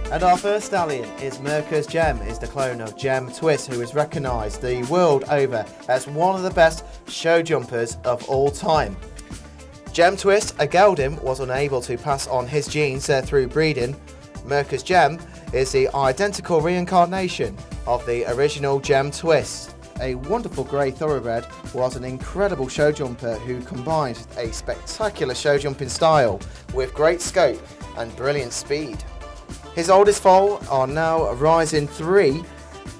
And our first stallion is Merker's Gem, is the clone of Gem Twist, who is recognised the world over as one of the best show jumpers of all time. Gem Twist, a gelding, was unable to pass on his genes through breeding. Merker's Gem is the identical reincarnation of the original Gem Twist. A wonderful grey thoroughbred, was an incredible show jumper who combined a spectacular show jumping style with great scope and brilliant speed. His oldest foal are now rising 3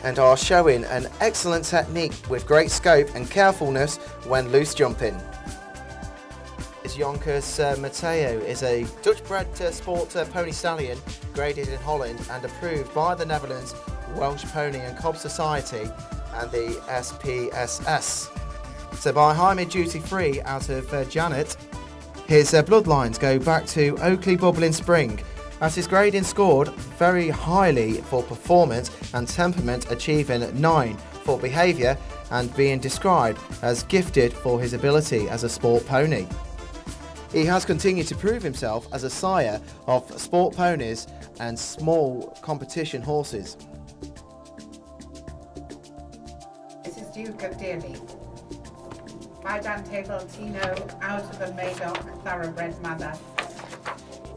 and are showing an excellent technique with great scope and carefulness when loose jumping. Yonkers Mateo is a Dutch-bred sport pony stallion graded in Holland and approved by the Netherlands Welsh Pony and Cob Society and the SPSS. So by Jaime Duty Free out of Janet, his bloodlines go back to Oakley Bubbling Spring, as his grading scored very highly for performance and temperament, achieving 9 for behaviour and being described as gifted for his ability as a sport pony. He has continued to prove himself as a sire of sport ponies and small competition horses. This is Duke of Dearly by Dante Voltino, out of a Madoc thoroughbred mother.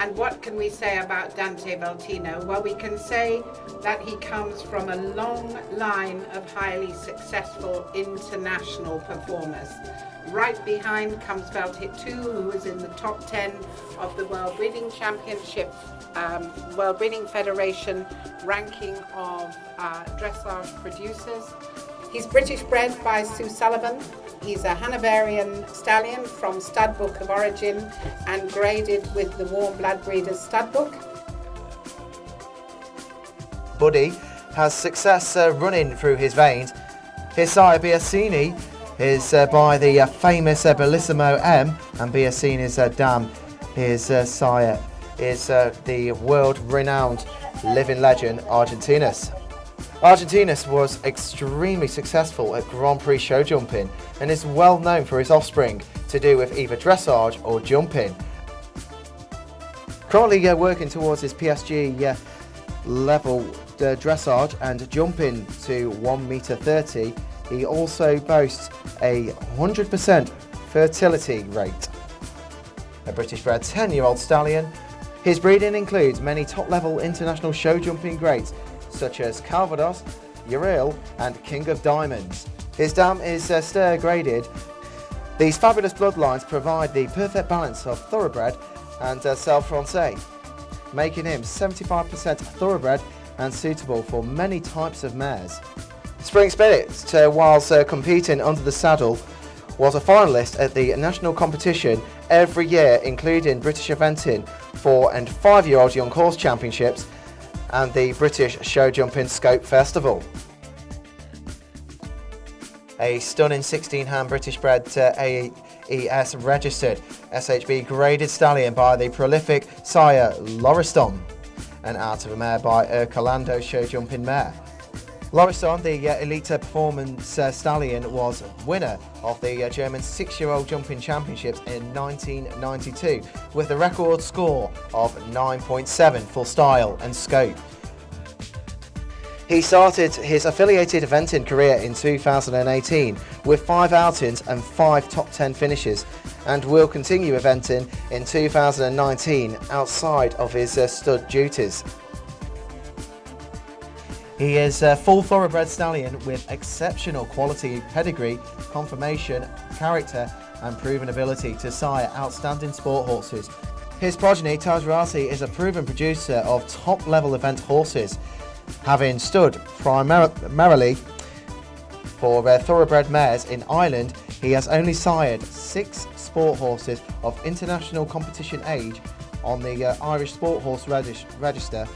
And what can we say about Dante Voltino? Well, we can say that he comes from a long line of highly successful international performers. Right behind comes Veltit 2, who is in the top 10 of the World Breeding Championship, World Breeding Federation ranking of dressage producers. He's British bred by Sue Sullivan. He's a Hanoverian stallion from Stud Book of Origin and graded with the Warm Blood Breeders Stud Book. Buddy has success running through his veins. His sire Biasini is by the famous Bellissimo M, and Biasini's dam, his sire, is the world-renowned living legend Argentinus. Argentinus was extremely successful at Grand Prix show jumping and is well known for his offspring to do with either dressage or jumping. Currently working towards his PSG level dressage and jumping to 1.30 m, he also boasts a 100% fertility rate. A British bred 10-year-old stallion, his breeding includes many top-level international show jumping grades such as Calvados, Uriel and King of Diamonds. His dam is stir graded. These fabulous bloodlines provide the perfect balance of thoroughbred and Selle Francais, making him 75% thoroughbred and suitable for many types of mares. Spring Spirit, whilst competing under the saddle, was a finalist at the national competition every year, including British eventing 4 and 5-year-old young horse championships and the British Show Jumping Scope Festival. A stunning 16-hand British bred AES registered SHB graded stallion by the prolific sire Lauriston, and out of a mare by Ercolando show jumping mare. Lauriston, the elite performance stallion, was winner of the German 6-year-old jumping championships in 1992 with a record score of 9.7 for style and scope. He started his affiliated eventing career in 2018 with 5 outings and 5 top 10 finishes, and will continue eventing in 2019 outside of his stud duties. He is a full thoroughbred stallion with exceptional quality, pedigree, conformation, character and proven ability to sire outstanding sport horses. His progeny, Tajrasi, is a proven producer of top-level event horses, having stood primarily for thoroughbred mares in Ireland. He has only sired 6 sport horses of international competition age on the Irish Sport Horse Register,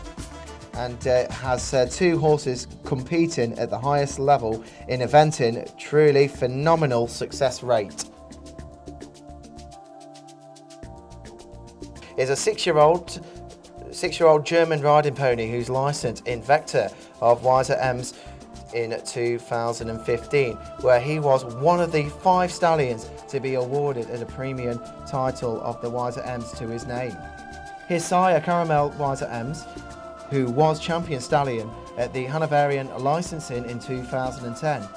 and has 2 horses competing at the highest level in eventing. Truly phenomenal success rate. Is a 6-year-old German riding pony who's licensed in Vector of Wiser Ems in 2015, where he was one of the 5 stallions to be awarded as a premium title of the Wiser Ems to his name. His sire, Caramel Wiser Ems, who was champion stallion at the Hanoverian licensing in 2010.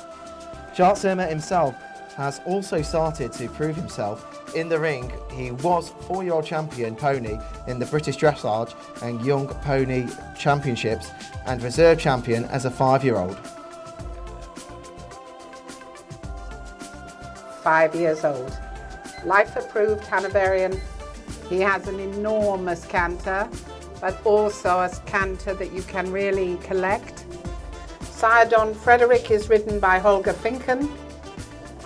Charles Zimmer himself has also started to prove himself in the ring. He was 4-year-old champion pony in the British Dressage and Young Pony Championships and reserve champion as a 5-year-old. 5 years old. Life approved Hanoverian. He has an enormous canter, but also a canter that you can really collect. Sire Don Frederick is ridden by Holger Finken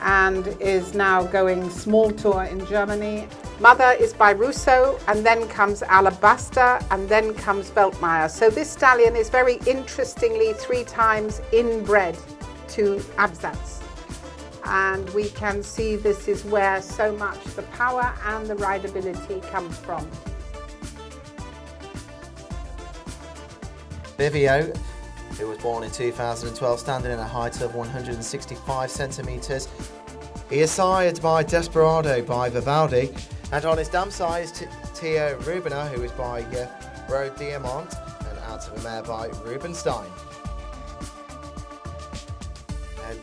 and is now going small tour in Germany. Mother is by Russo, and then comes Alabaster, and then comes Veltmeyer. So this stallion is very interestingly 3 times inbred to Absatz. And we can see this is where so much the power and the rideability comes from. Vivio, who was born in 2012, standing at a height of 165 centimetres. He is sired by Desperado by Vivaldi, and on his dam side is Tio Rubiner, who is by Rode Diamant, and out of a mare by Rubenstein.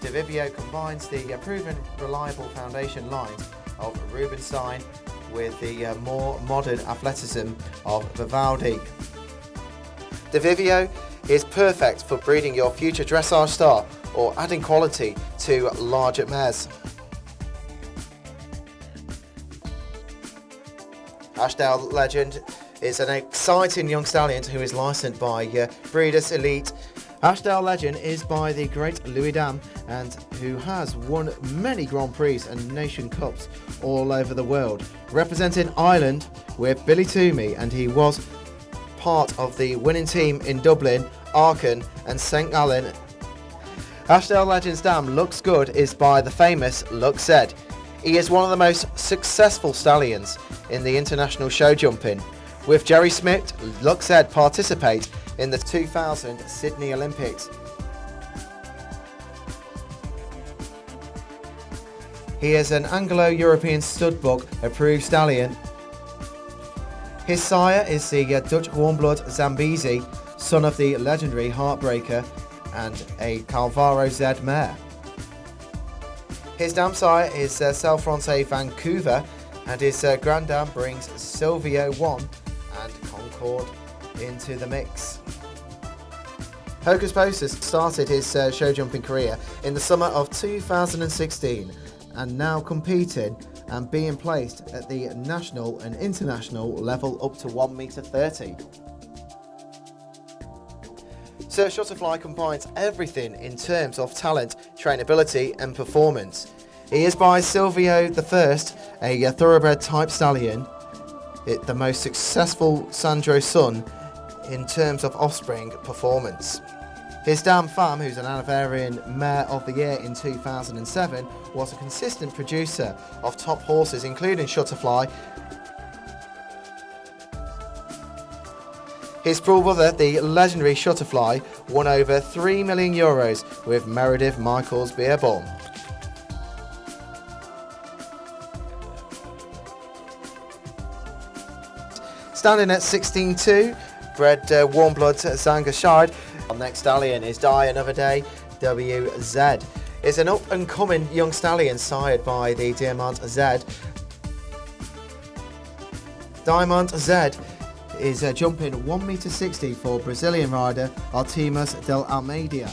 De Vivio combines the proven reliable foundation lines of Rubenstein with the more modern athleticism of Vivaldi. De Vivio is perfect for breeding your future dressage star or adding quality to larger mares. Ashdale Legend is an exciting young stallion who is licensed by Breeders Elite. Ashdale Legend is by the great Louis Dam and who has won many Grand Prix and Nation Cups all over the world, representing Ireland with Billy Toomey, and he was part of the winning team in Dublin, Aachen and St Gallen. Ashdale Legend's dam Looks Good is by the famous Luck Zed. He is one of the most successful stallions in the international show jumping. With Jerry Smith, Luck Zed participate in the 2000 Sydney Olympics. He is an Anglo-European studbook approved stallion. His sire is the Dutch warmblood Zambezi, son of the legendary Heartbreaker and a Calvaro Z mare. His dam sire is Selfronte Vancouver, and his granddam brings Silvio 1 and Concord into the mix. Hocus Pocus started his show jumping career in the summer of 2016 and now competing and being placed at the national and international level up to 1.30 m. Sir Shutterfly combines everything in terms of talent, trainability and performance. He is by Silvio I, a thoroughbred type stallion, the most successful Sandro son in terms of offspring performance. His dam Fam, who's an Hanoverian Mare of the Year in 2007, was a consistent producer of top horses including Shutterfly. His brother, the legendary Shutterfly, won over €3 million with Meredith Michaels Beerborn. Standing at 16.2, bred warmblood Zanga Shide. Our next stallion is Die Another Day WZ. It's an up and coming young stallion sired by the Diamant Z. Diamant Z is jumping 1.60 m for Brazilian rider Artemis del Almeida.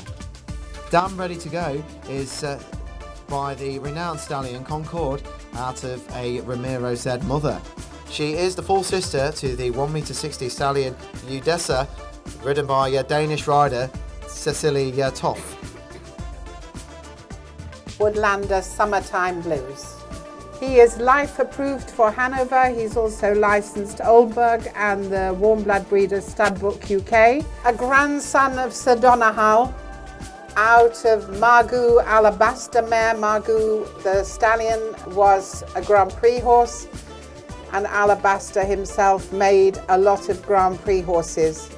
Dam Ready to Go is by the renowned stallion Concord out of a Ramiro Z mother. She is the full sister to the 1.60 m stallion Udessa, ridden by Danish rider Cecilie Toff. Woodlander Summertime Blues. He is life approved for Hanover. He's also licensed Oldberg and the Warm Blood Breeders Studbook UK. A grandson of Sir Donahal, out of Margoo Alabaster mare. Margoo, the stallion, was a Grand Prix horse, and Alabaster himself made a lot of Grand Prix horses.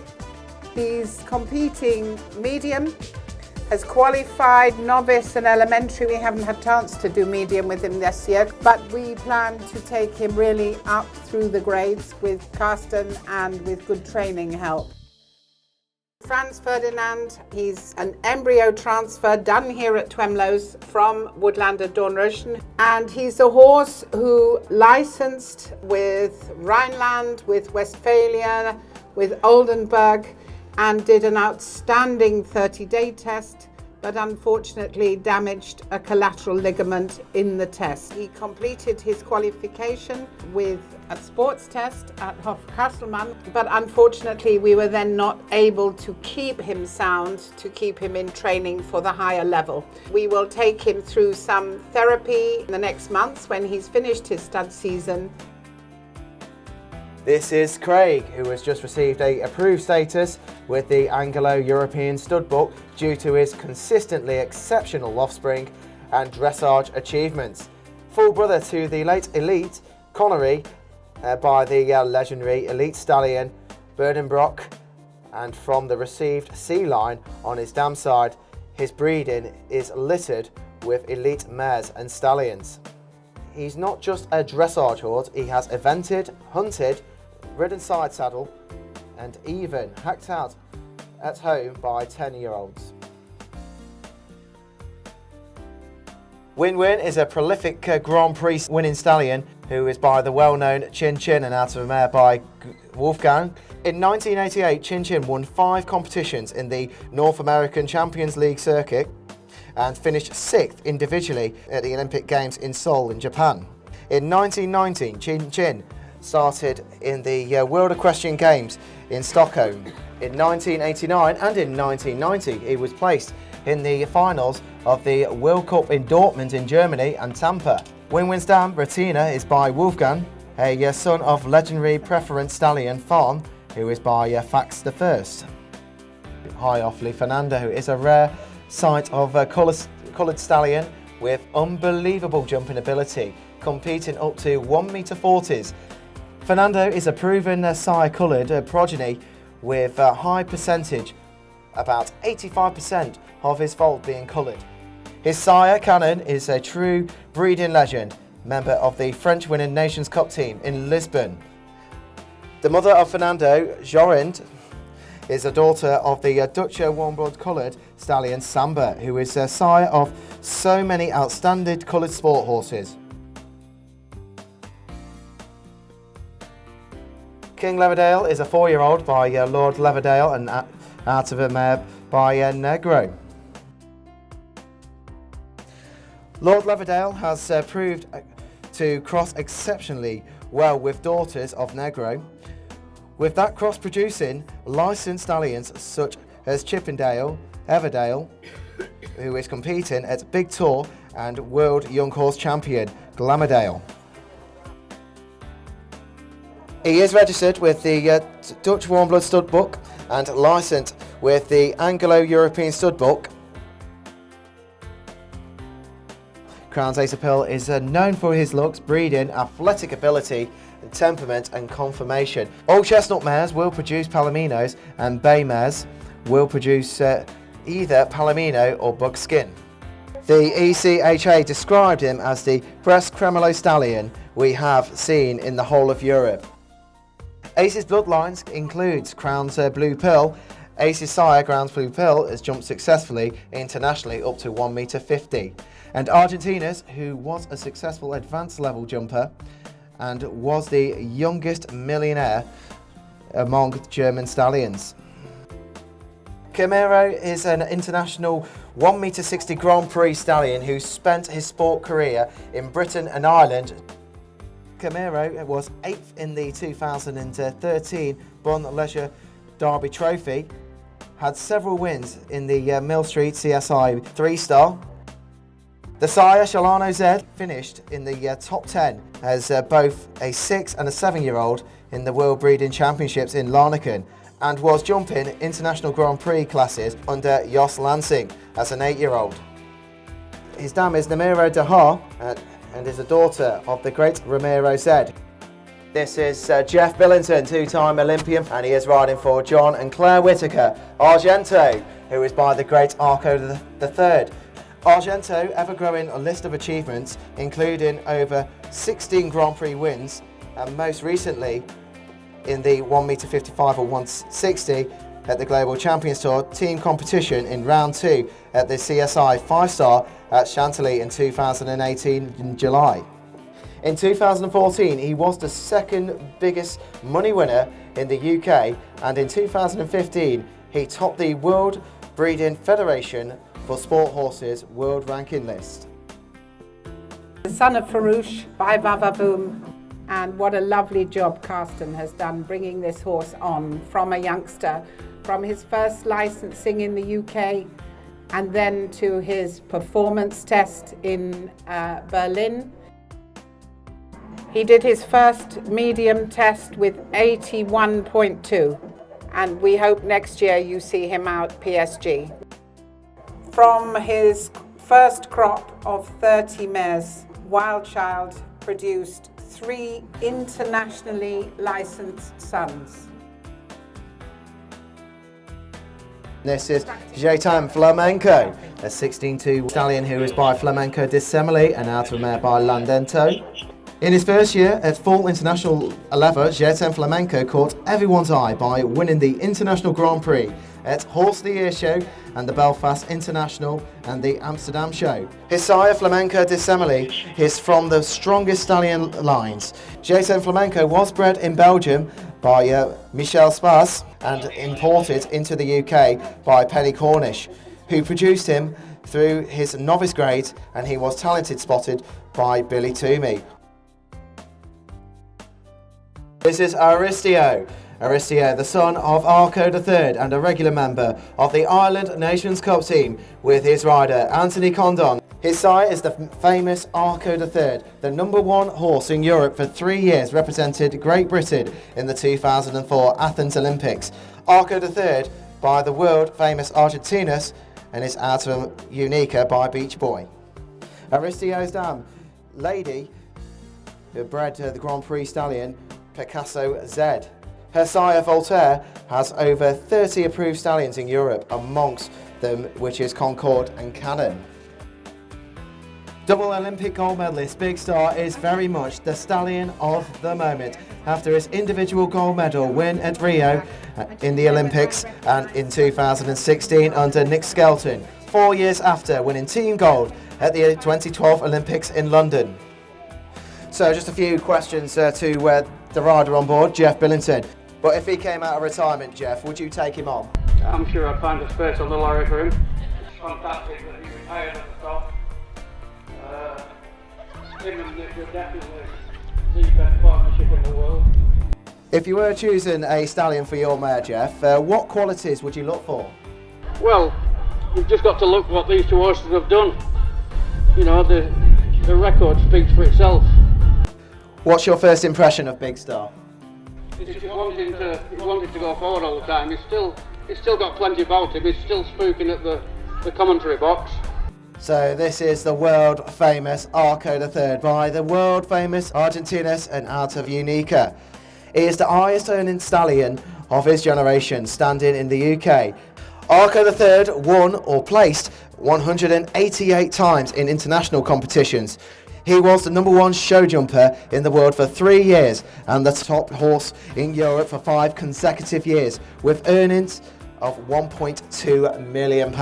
He's competing medium, has qualified novice and elementary. We haven't had a chance to do medium with him this year, but we plan to take him really up through the grades with Carsten and with good training help. Franz Ferdinand, he's an embryo transfer done here at Twemlow's from Woodlander Dornröschen, and he's a horse who licensed with Rhineland, with Westphalia, with Oldenburg, and did an outstanding 30-day test, but unfortunately damaged a collateral ligament in the test. He completed his qualification with a sports test at Hofkasselmann, but unfortunately we were then not able to keep him sound, to keep him in training for the higher level. We will take him through some therapy in the next months when he's finished his stud season. This is Craig, who has just received a approved status with the Anglo-European Stud Book due to his consistently exceptional offspring and dressage achievements. Full brother to the late elite Connery by the legendary elite stallion Burdenbrock, and from the received C line on his dam side, his breeding is littered with elite mares and stallions. He's not just a dressage horse, he has evented, hunted, ridden side saddle, and even hacked out at home by 10-year-olds. Win-Win is a prolific Grand Prix winning stallion who is by the well-known Chin Chin and out of a mare by Wolfgang. In 1988, Chin Chin won 5 competitions in the North American Champions League circuit and finished 6th individually at the Olympic Games in Seoul in Japan. In 1919, Chin Chin started in the World Equestrian Games in Stockholm. In 1989 and in 1990, he was placed in the finals of the World Cup in Dortmund in Germany and Tampa. Win-Win's dam, Retina, is by Wolfgang, a son of legendary preference stallion Fawn, who is by Fax the First. High Offley Fernando is a rare sight of a coloured stallion with unbelievable jumping ability, competing up to 1m40s. Fernando is a proven sire coloured progeny with a high percentage, about 85% of his foal being coloured. His sire, Cannon, is a true breeding legend, member of the French winning Nations Cup team in Lisbon. The mother of Fernando, Jorinde, is a daughter of the Dutch warm-blood coloured stallion Samba, who is a sire of so many outstanding coloured sport horses. King Leverdale is a 4-year-old by Lord Leverdale and out of a mare by Negro. Lord Leverdale has proved to cross exceptionally well with daughters of Negro, with that cross producing licensed stallions such as Chippendale, Everdale, who is competing at Big Tour, and World Young Horse Champion Glamourdale. He is registered with the Dutch Warm Blood Stud Book and licensed with the Anglo-European Stud Book. Crown's Ace of Pearl is known for his looks, breeding, athletic ability, temperament and conformation. All chestnut mares will produce palominos, and bay mares will produce either palomino or buckskin. The ECHA described him as the best Cremolo stallion we have seen in the whole of Europe. Ace's bloodlines includes Crown's Blue Pearl. Ace's sire, Crown's Blue Pearl, has jumped successfully internationally up to 1m50. And Argentina's, who was a successful advanced level jumper and was the youngest millionaire among German stallions. Camero is an international 1m60 Grand Prix stallion who spent his sport career in Britain and Ireland. Camero was 8th in the 2013 Bon Leisure Derby Trophy, had several wins in the Mill Street CSI 3-star. The sire, Shalano Z, finished in the top 10 as both a 6 and a 7-year-old in the World Breeding Championships in Larnacan, and was jumping international Grand Prix classes under Jos Lansing as an 8-year-old. His dam is Namiro de Ha and is a daughter of the great Ramiro Z. This is Jeff Billington, 2-time Olympian, and he is riding for John and Claire Whitaker, Argento, who is by the great Arco III. Argento, ever-growing a list of achievements, including over 16 Grand Prix wins, and most recently in the 1m55 or 160 at the Global Champions Tour team competition in round 2 at the CSI 5-star at Chantilly in 2018 in July. In 2014, he was the second biggest money winner in the UK, and in 2015, he topped the World Breeding Federation for Sport Horses World Ranking List. The son of Farouche by Vavavoom, and what a lovely job Carsten has done bringing this horse on from a youngster, from his first licensing in the UK and then to his performance test in Berlin. He did his first medium test with 81.2, and we hope next year you see him out PSG. From his first crop of 30 mares, Wild Child produced 3 internationally licensed sons. This is Jetan Flamenco, a 16-2 stallion who is by Flamenco Dissemble and out of mare by Landento. In his first year at full international level, Jetan Flamenco caught everyone's eye by winning the International Grand Prix at Horse of the Year Show and the Belfast International and the Amsterdam Show. His sire, Flamenco Dissemble, is from the strongest stallion lines. Jetan Flamenco was bred in Belgium by Michel Spas and imported into the UK by Penny Cornish, who produced him through his novice grade, and he was talented spotted by Billy Toomey. This is Aristio. Aristio, the son of Arco III and a regular member of the Ireland Nations Cup team with his rider Anthony Condon. His sire is the famous Arco III, the #1 horse in Europe for 3 years, represented Great Britain in the 2004 Athens Olympics. Arco III by the world famous Argentinus and is out of Unica by Beach Boy. Aristio's dam, Lady, who bred the Grand Prix stallion Picasso Z. Her sire Voltaire has over 30 approved stallions in Europe, amongst them which is Concorde and Cannon. Double Olympic gold medalist Big Star is very much the stallion of the moment after his individual gold medal win at Rio in the Olympics and in 2016 under Nick Skelton, 4 years after winning team gold at the 2012 Olympics in London. So just a few questions to the rider on board, Jeff Billington. But if he came out of retirement, Jeff, would you take him on? I'm sure I'd find a space on the lorry for him. It's fantastic that he retired at the top. Him and Nick are definitely the best partnership in the world. If you were choosing a stallion for your mare, Jeff, what qualities would you look for? Well, you've just got to look what these 2 horses have done. You know, the record speaks for itself. What's your first impression of Big Star? He's wanting to go forward all the time. He's still got plenty about him. He's still spooking at the commentary box. So this is the world famous Arco III by the world famous Argentinus and out of Unica. He is the highest earning stallion of his generation, standing in the UK. Arco III won or placed 188 times in international competitions. He was the #1 show jumper in the world for 3 years and the top horse in Europe for 5 consecutive years, with earnings of £1.2 million.